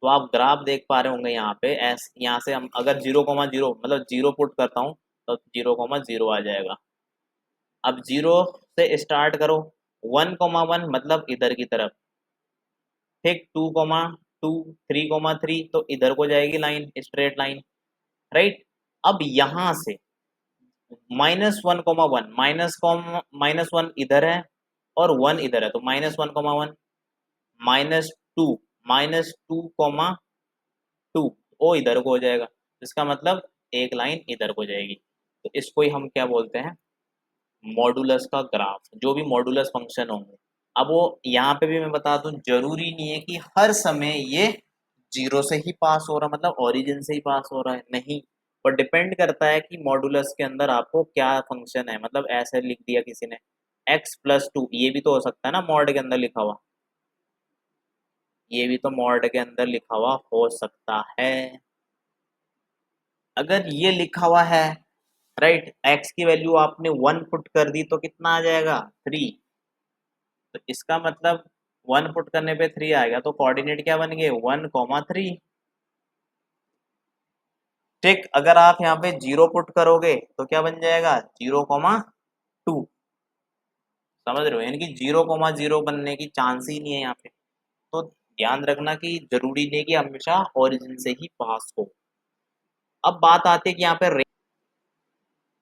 तो आप ग्राफ देख पा रहे होंगे यहाँ पे, एस यहाँ से हम अगर जीरो कोमा जीरो मतलब जीरो पुट करता हूँ तो जीरो कोमा जीरो आ जाएगा। अब जीरो से स्टार्ट करो, वन कोमा वन मतलब इधर की तरफ, ठीक, two comma two, three comma three तो इधर को जाएगी लाइन, स्ट्रेट लाइन, राइट। अब यहाँ से minus one comma one, minus one इधर है और वन इधर है, तो minus one comma one, minus two, minus two comma two, वो इधर को हो जाएगा, इसका मतलब एक लाइन इधर को जाएगी। तो इसको ही हम क्या बोलते हैं, मॉडुलस का ग्राफ, जो भी मॉडुलस फंक्शन होंगे। अब वो यहाँ पे भी मैं बता दूं, जरूरी नहीं है कि हर समय ये जीरो से ही पास हो रहा, मतलब ओरिजिन से ही पास हो रहा है, नहीं। पर डिपेंड करता है कि मॉडुलस के अंदर आपको क्या फंक्शन है, मतलब ऐसे लिख दिया किसी ने एक्स प्लस टू, ये भी तो हो सकता है ना मॉड के अंदर लिखा हुआ, ये भी तो मॉड के अंदर लिखा हुआ हो सकता है। अगर ये लिखा हुआ है, राइट, एक्स की वैल्यू आपने वन पुट कर दी तो कितना आ जाएगा, थ्री। तो इसका मतलब वन पुट करने पे थ्री आएगा, तो कोऑर्डिनेट क्या बन गए, वन कॉमा थ्री। ठीक, अगर आप यहाँ पे जीरो पुट करोगे तो क्या बन जाएगा, जीरो कॉमा टू। समझ रहे हो, यानी कि जीरो कॉमा जीरो बनने की चांस ही नहीं है यहाँ पे। तो ध्यान रखना कि जरूरी नहीं कि हमेशा ओरिजिन से ही पास हो। अब बात आती है कि यहाँ पे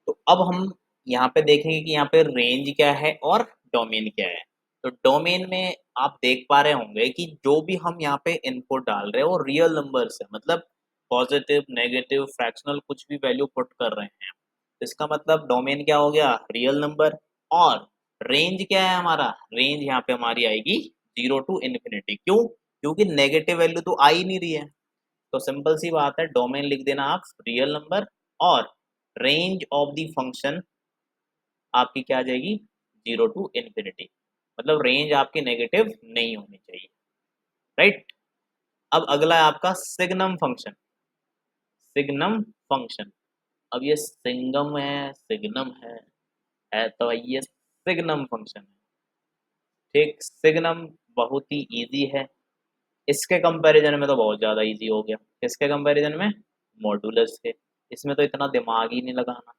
तो अब हम यहाँ पे देखेंगे कि यहाँ पे रेंज क्या है और डोमेन क्या है। तो डोमेन में आप देख पा रहे होंगे कि जो भी हम यहाँ पे इनपुट डाल रहे हैं वो रियल नंबर्स है, मतलब पॉजिटिव, नेगेटिव, फ्रैक्शनल कुछ भी वैल्यू पुट कर रहे हैं। इसका मतलब डोमेन क्या हो गया, रियल नंबर। और रेंज क्या है हमारा, रेंज यहाँ पे हमारी आएगी जीरो टू इन्फिनिटी। क्यों, क्योंकि नेगेटिव वैल्यू तो आ ही नहीं रही है। तो सिंपल सी बात है, डोमेन लिख देना आप रियल नंबर, और रेंज ऑफ द फंक्शन आपकी क्या आ जाएगी, 0 टू इन्फिनिटी, मतलब रेंज आपकी नेगेटिव नहीं होनी चाहिए, राइट। अब अगला है आपका सिग्नम फंक्शन। सिग्नम फंक्शन, अब ये सिंगम है, सिग्नम है तो ये सिग्नम फंक्शन है। ठीक, सिग्नम बहुत ही इजी है, इसके कंपैरिजन में तो बहुत ज़्यादा इजी हो गया। किसके कंपैरिजन में, मॉडुलस के। इसमें तो इतना दिमाग ही नहीं लगाना।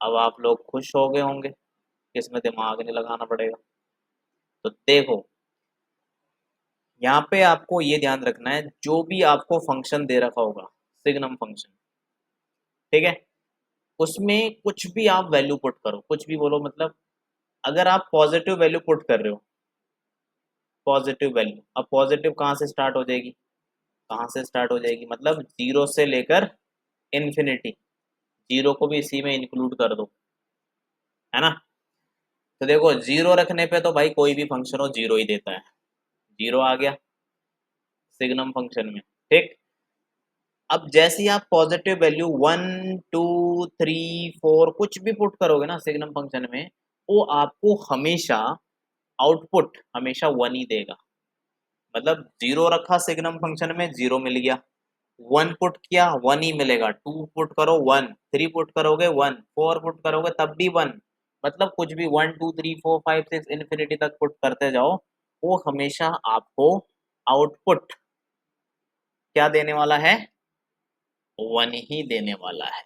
अब आप लोग खुश हो गए होंगे कि इसमें दिमाग नहीं लगाना पड़ेगा। तो देखो, यहाँ पे आपको ये ध्यान रखना है, जो भी आपको फंक्शन दे रखा होगा, सिग्नम फंक्शन, ठीक है, उसमें कुछ भी आप वैल्यू पुट करो, कुछ भी बोलो, मतलब अगर आप पॉजिटिव वैल्यू पुट कर रहे हो, पॉजिटिव वैल्यू, अब पॉजिटिव कहाँ से स्टार्ट हो जाएगी, कहाँ से स्टार्ट हो जाएगी, मतलब 0 से लेकर इन्फिनिटी, 0 को भी इसी में इंक्लूड कर दो, है ना। तो देखो 0 रखने पे तो भाई कोई भी फंक्शन हो 0 ही देता है, 0 आ गया सिग्नम फंक्शन में, ठीक। अब जैसे ही आप पॉजिटिव वैल्यू 1 2 3 4 कुछ भी पुट करोगे ना सिग्नम फंक्शन में, वो आपको हमेशा आउटपुट हमेशा 1 ही देगा। मतलब 0 रखा सिग्नम फंक्शन में, 0 मिल गया, 1 पुट किया 1 ही मिलेगा, 2 पुट करो 1, 3 पुट करोगे 1, 4 पुट करोगे तब भी 1, मतलब कुछ भी 1 2 3 4 5 6 इन्फिनिटी तक पुट करते जाओ, वो हमेशा आपको आउटपुट क्या देने वाला है, 1 ही देने वाला है,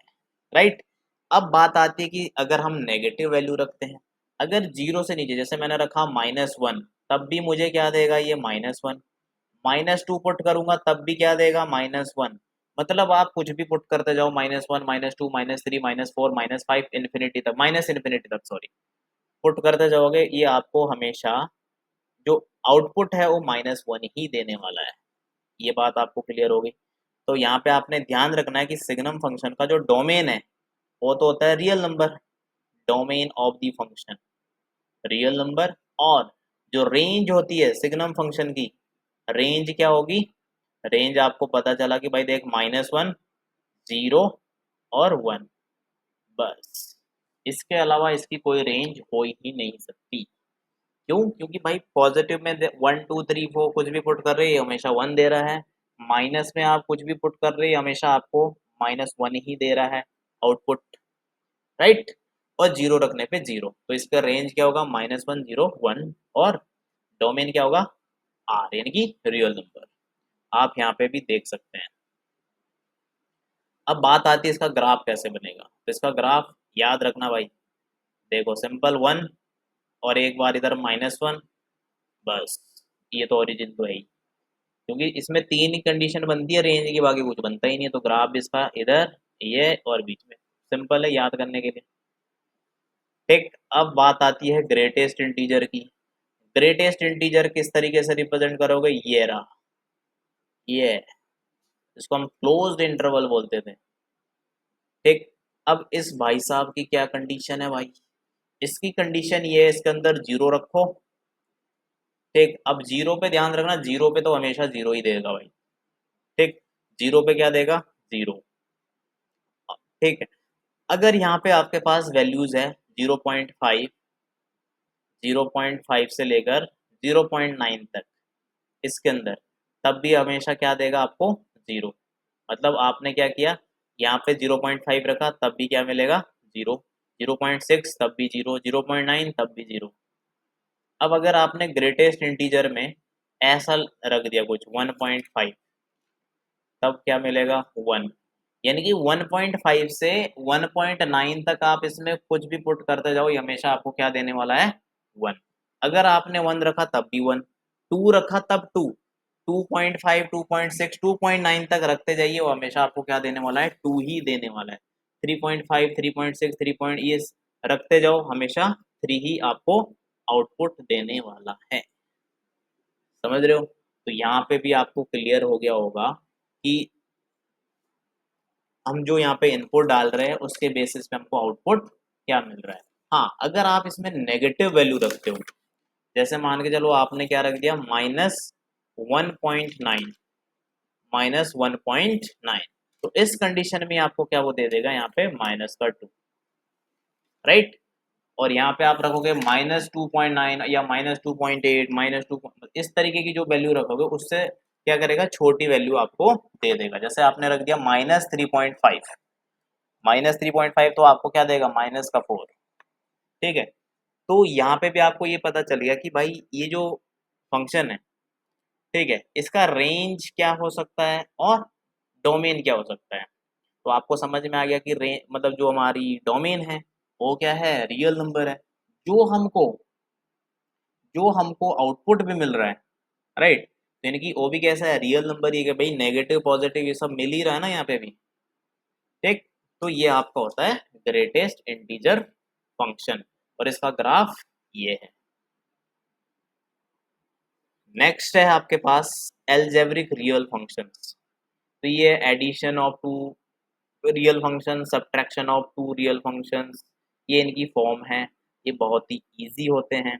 राइट। अब बात आती है कि अगर हम नेगेटिव वैल्यू रखते हैं, अगर 0 से नीचे, जैसे मैंने रखा -1, तब भी मुझे क्या देगा, ये -1, -2 पुट करूंगा तब भी क्या देगा, -1, मतलब आप कुछ भी पुट करते जाओ, -1 -2 -3 -4 -5 इन्फिनिटी तक, माइनस इन्फिनिटी तक सॉरी, पुट करते जाओगे, ये आपको हमेशा जो आउटपुट है वो -1 ही देने वाला है। ये बात आपको क्लियर होगी। तो यहाँ पे आपने ध्यान रखना है कि सिग्नम फंक्शन का जो डोमेन है वो तो होता है real number, domain of the function real number, और जो रेंज होती है सिग्नम फंक्शन की, रेंज क्या होगी, रेंज आपको पता चला कि भाई देख -1 0 और 1, बस, इसके अलावा इसकी कोई रेंज हो ही नहीं सकती। क्यों, क्योंकि भाई पॉजिटिव में 1 2 3 4 कुछ भी पुट कर रही है हमेशा 1 दे रहा है, माइनस में आप कुछ भी पुट कर रही है हमेशा आपको -1 ही दे रहा है आउटपुट, राइट। और 0 रखने पे 0, तो इसका रेंज क्या होगा, -1 0 1, और डोमेन क्या होगा, आर, यानी कि रियल नंबर। आप यहाँ पे भी देख सकते हैं। अब बात आती है इसका ग्राफ कैसे बनेगा, तो इसका ग्राफ याद रखना भाई, देखो सिंपल 1 और एक बार इधर -1, बस, ये तो ओरिजिन तो है ही, क्योंकि इसमें 3 ही कंडीशन बनती है रेंज की, बाकी कुछ बनता ही नहीं है, तो ग्राफ भी इसका इधर, ये और बीच में, सिंपल है याद करने के लिए, ठीक। अब बात आती है ग्रेटेस्ट इंटीजर की। ग्रेटेस्ट इंटीजर किस तरीके से रिप्रेजेंट करोगे, ये रहा, ये, इसको हम क्लोज्ड इंटरवल बोलते थे, ठीक। अब इस भाई साहब की क्या कंडीशन है भाई, इसकी कंडीशन ये है, इसके अंदर 0 रखो, ठीक। अब 0 पे ध्यान रखना, 0 पे तो हमेशा 0 ही देगा भाई, ठीक, 0 पे क्या देगा, 0, ठीक है। अगर यहाँ पे आपके पास वैल्यूज है 0.5, 0.5 से लेकर 0.9 तक, इसके अंदर, तब भी हमेशा क्या देगा आपको, 0, मतलब आपने क्या किया, यहाँ पे 0.5 रखा तब भी क्या मिलेगा, 0, 0.6 तब भी 0, 0.9 तब भी 0। अब अगर आपने ग्रेटेस्ट इंटीजर में ऐसा रख दिया कुछ 1.5, तब क्या मिलेगा, 1, यानी कि 1.5 से 1.9 तक आप इसमें कुछ भी पुट करते जाओ, ये हमेशा आपको क्या देने वाला है, 1। अगर आपने 1 रखा तब भी 1, 2 रखा तब 2, 2.5 2.6 2.9 तक रखते जाइए, वो हमेशा आपको क्या देने वाला है, 2 ही देने वाला है। 3.5 3.6 3. ये रखते जाओ, हमेशा 3 ही आपको आउटपुट देने वाला है, समझ रहे हो। तो यहाँ पे भी आपको क्लियर हो गया होगा कि हम जो यहाँ पे इनपुट डाल रहे हैं उसके बेसिस पे हमको आउटपुट क्या मिल रहा है। हाँ, अगर आप इसमें नेगेटिव वैल्यू रखते हो, जैसे मान के चलो आपने क्या रख दिया, -1.9, -1.9। तो इस कंडीशन में आपको क्या वो दे देगा यहाँ पे -2, राइट। और यहाँ पे आप रखोगे -2.9 या -2.8 -2, इस तरीके की जो वैल्यू रखोगे उससे क्या करेगा, छोटी वैल्यू आपको दे देगा। जैसे आपने रख दिया -3.5, -3.5 तो आपको क्या देगा, -4, ठीक है। तो यहाँ पे भी आपको ये पता चल गया कि भाई ये जो फंक्शन है, ठीक है, इसका रेंज क्या हो सकता है और डोमेन क्या हो सकता है। तो आपको समझ में आ गया कि रेंज मतलब जो हमारी डोमेन है वो क्या है, रियल नंबर है। जो हमको जो हमको आउटपुट भी मिल रहा है, राइट, यानी कि वो भी कैसा है, रियल नंबर ही है कि भाई नेगेटिव पॉजिटिव ये सब मिल ही रहा है ना यहाँ पे भी, ठीक। तो ये आपका होता है ग्रेटेस्ट इंटीजर फंक्शन और इसका ग्राफ ये है। नेक्स्ट है आपके पास एल्जेब्रिक रियल फंक्शंस। तो ये addition of two real function, subtraction of two real functions, ये इनकी फॉर्म है। ये बहुत ही इजी होते हैं,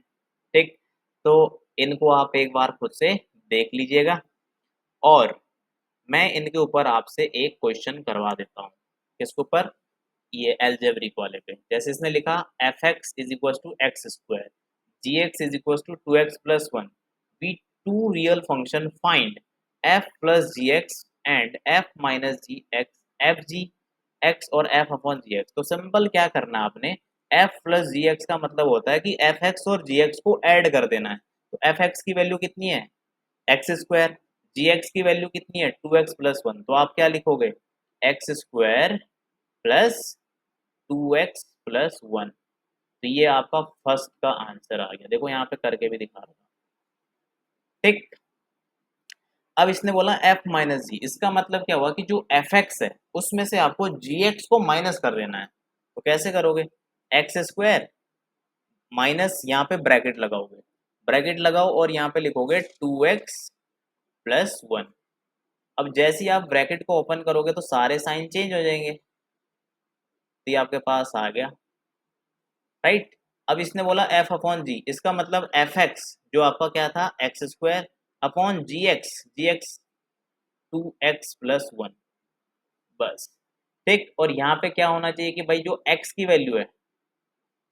ठीक। तो इनको आप एक बार खुद से देख लीजिएगा और मैं इनके ऊपर आपसे एक क्वेश्चन करवा देता हूँ। किसके ऊपर, ये एल्जेब्रिक वाले पे। जैसे इसने लिखा f x is equal to x square, g x is equal to 2x plus 1, be two real function, find f plus g x and f minus g x, f g x और एफ अपॉन जी एक्स। तो सिंपल क्या करना है आपने, एफ प्लस जी एक्स का मतलब होता है कि एफ एक्स और जी एक्स को ऐड कर देना है। तो एफ एक्स की वैल्यू कितनी है, एक्स स्क्वायर, जी एक्स की वैल्यू कितनी है, 2x प्लस 1, तो आप क्या लिखोगे, x square plus 2x plus 1। तो ये आपका फर्स्ट का आंसर आ गया। देखो यहाँ पे करके भी दिखा रहा हूँ, ठीक। अब इसने बोला f माइनस जी, इसका मतलब क्या हुआ कि जो एफ एक्स है उसमें से आपको जी एक्स को माइनस कर देना है। तो कैसे करोगे, एक्स स्क्वायर माइनस, यहाँ पे ब्रैकेट लगाओगे, ब्रैकेट लगाओ और यहाँ पे लिखोगे 2x प्लस 1। अब जैसे ही आप ब्रैकेट को ओपन करोगे तो सारे साइन चेंज हो जाएंगे। तो ये आपके पास आ गया, राइट। अब इसने बोला एफ अपॉन जी, इसका मतलब एफ एक्स जो आपका क्या था, x square upon g x 2x plus 1, बस, ठीक। और यहाँ पे क्या होना चाहिए कि भाई जो x की वैल्यू है,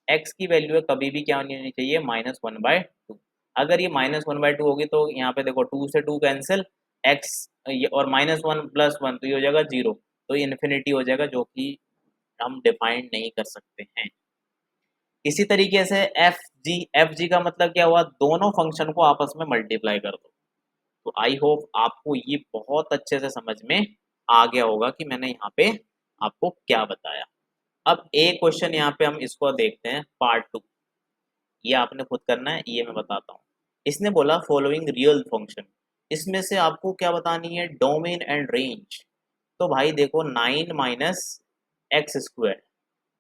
x की वैल्यू है कभी भी क्या होनी चाहिए, -1/2। अगर ये -1/2 होगी तो यहाँ पे देखो 2 से 2 कैंसिल, x और -1 प्लस 1 तो ये हो जाएगा 0, तो ये इन्फिनिटी हो जाएगा जो कि हम डिफाइन नहीं कर सकते हैं। इसी तरीके से एफ जी का मतलब क्या हुआ, दोनों फंक्शन को आपस में मल्टीप्लाई कर दो। तो आई होप आपको ये बहुत अच्छे से समझ में आ गया होगा कि मैंने यहाँ पे आपको क्या बताया। अब एक क्वेश्चन यहाँ पे हम इसको देखते हैं, पार्ट 2। ये आपने खुद करना है, ये मैं बताता हूँ। इसने बोला फॉलोइंग रियल फंक्शन, इसमें से आपको क्या बतानी है, डोमेन एंड रेंज। तो भाई देखो 9 माइनस एक्स स्क्वायर,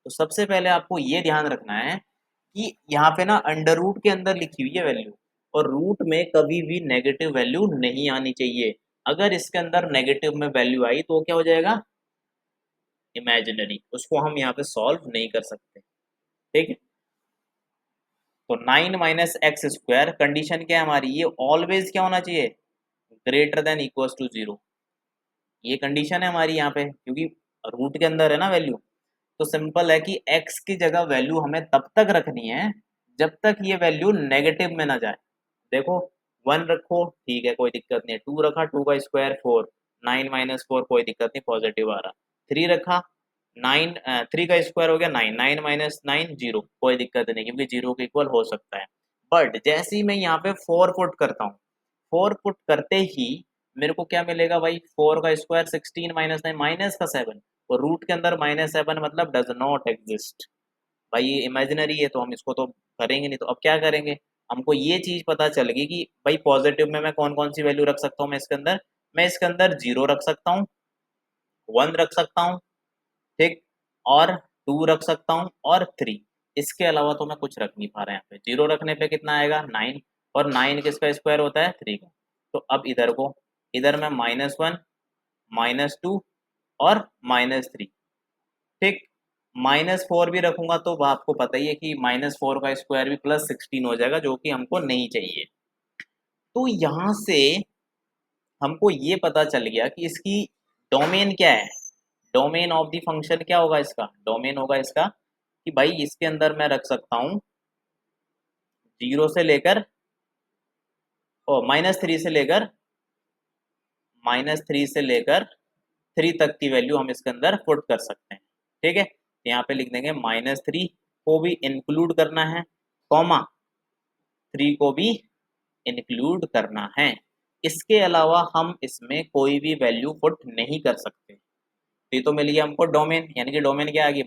तो सबसे पहले आपको ये ध्यान रखना है कि यहाँ पे ना अंडर रूट के अंदर लिखी हुई है वैल्यू, और रूट में कभी भी नेगेटिव वैल्यू नहीं आनी चाहिए। अगर इसके अंदर नेगेटिव में वैल्यू आई तो क्या हो जाएगा, इमेजिनरी, उसको हम यहाँ पे सॉल्व नहीं कर सकते, ठीक है। तो 9 माइनस एक्स स्क्वायर, कंडीशन क्या है हमारी, ये ऑलवेज क्या होना चाहिए, ग्रेटर देन इक्वल्स टू 0। ये कंडीशन है हमारी यहाँ पे, क्योंकि रूट के अंदर है ना वैल्यू। तो सिंपल है कि x की जगह वैल्यू हमें तब तक रखनी है जब तक ये वैल्यू नेगेटिव में ना जाए। देखो 1 रखो, ठीक है, कोई दिक्कत नहीं है, 2 रखा, 2 का स्क्वायर 4, 9 - 4 कोई दिक्कत नहीं, पॉजिटिव आ रहा, 3 रखा, 9 3 का स्क्वायर हो गया 9, 9 - 9 0, कोई दिक्कत नहीं क्योंकि 0 के इक्वल हो सकता है। बट जैसे ही मैं यहाँ पे 4 पुट करता हूँ, 4 पुट करते ही मेरे को क्या मिलेगा भाई, 4 का स्क्वायर 16 - 9 माइनस का 7, और रूट के अंदर -7 मतलब डज नॉट एग्जिस्ट। भाई ये इमेजिनरी है तो हम इसको तो करेंगे नहीं। तो अब क्या करेंगे, हमको ये चीज पता चल गई कि भाई पॉजिटिव में मैं कौन कौन सी वैल्यू रख सकता हूँ, मैं इसके अंदर 0 रख सकता हूँ, 1 रख सकता हूँ, ठीक, और 2 रख सकता हूँ और 3। इसके अलावा तो मैं कुछ रख नहीं पा रहा, यहाँ पे 0 रखने पे कितना आएगा 9, और 9 किसका स्क्वायर होता है 3 का। तो अब इधर को, इधर मैं -1 -2 और -3, ठीक। -4 भी रखूंगा तो आपको पता ही है कि -4 का स्क्वायर भी +16 हो जाएगा, जो कि हमको नहीं चाहिए। तो यहाँ से हमको ये पता चल गया कि इसकी डोमेन क्या है। डोमेन ऑफ द फंक्शन क्या होगा इसका, डोमेन होगा इसका कि भाई इसके अंदर मैं रख सकता हूँ 0 से लेकर और -3 से लेकर -3 तक की वैल्यू हम इसके अंदर पुट कर सकते हैं। ठीक है, यहाँ पे लिख देंगे -3 को भी इंक्लूड करना है, कॉमा 3 को भी इंक्लूड करना है। इसके अलावा हम इसमें कोई भी वैल्यू पुट नहीं कर सकते। तो ये तो मिल गया हमको डोमेन, यानी कि डोमेन क्या आ गई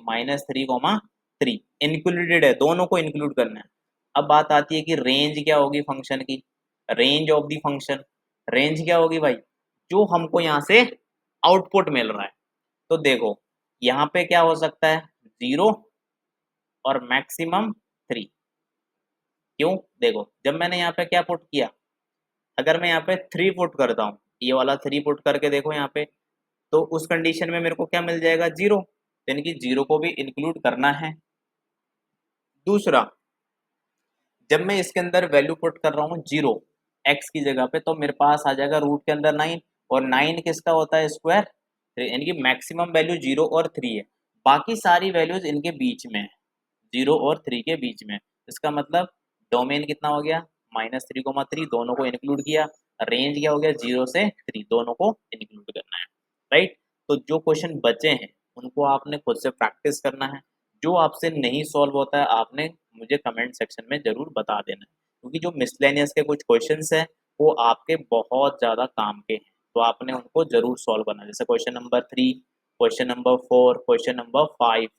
-3, इंक्लूडेड है, दोनों को इंक्लूड करना है। अब बात आती है कि रेंज क्या होगी फंक्शन की, range of the function, range क्या होगी भाई, जो हमको यहाँ से आउटपुट मिल रहा है। तो देखो यहाँ पे क्या हो सकता है 0 और मैक्सिमम 3। क्यों, देखो जब मैंने यहाँ पे क्या पुट किया, अगर मैं यहाँ पे 3 पुट करता हूँ, ये वाला 3 पुट करके देखो यहाँ पे, तो उस कंडीशन में मेरे को क्या मिल जाएगा 0, यानी कि 0 को भी इंक्लूड करना है। दूसरा, जब मैं इसके अंदर वैल्यू पुट कर रहा हूँ 0 x की जगह पे, तो मेरे पास आ जाएगा रूट के अंदर 9, और 9 किसका होता है स्क्वायर, यानी कि मैक्सिमम वैल्यू 0 और 3 है, बाकी सारी वैल्यूज इनके बीच में है, 0 और 3 के बीच में। इसका मतलब डोमेन कितना हो गया -3, दोनों को इंक्लूड किया। रेंज क्या हो गया 0 से 3, दोनों को इंक्लूड करना है। राइट, तो जो क्वेश्चन बचे हैं उनको आपने खुद से प्रैक्टिस करना है। जो आपसे नहीं सॉल्व होता है आपने मुझे कमेंट सेक्शन में जरूर बता देना है, क्योंकि जो मिसलेनियस के कुछ क्वेश्चंस हैं वो आपके बहुत ज़्यादा काम के हैं, तो आपने उनको जरूर सॉल्व करना है। जैसे question number 3, question number 4, question number 5,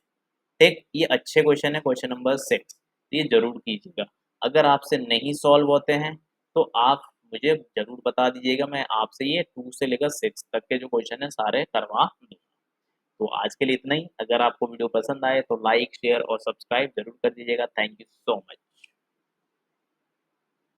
ठीक, ये अच्छे क्वेश्चन है। क्वेश्चन नंबर 6 ये जरूर कीजिएगा। अगर आपसे नहीं सॉल्व होते हैं तो आप मुझे जरूर बता दीजिएगा, मैं आपसे ये 2 से लेकर 6 तक के जो क्वेश्चन है सारे करवा दूँगा। तो आज के लिए इतना ही। अगर आपको वीडियो पसंद आए तो लाइक, शेयर और सब्सक्राइब जरूर कर दीजिएगा। Thank you so much.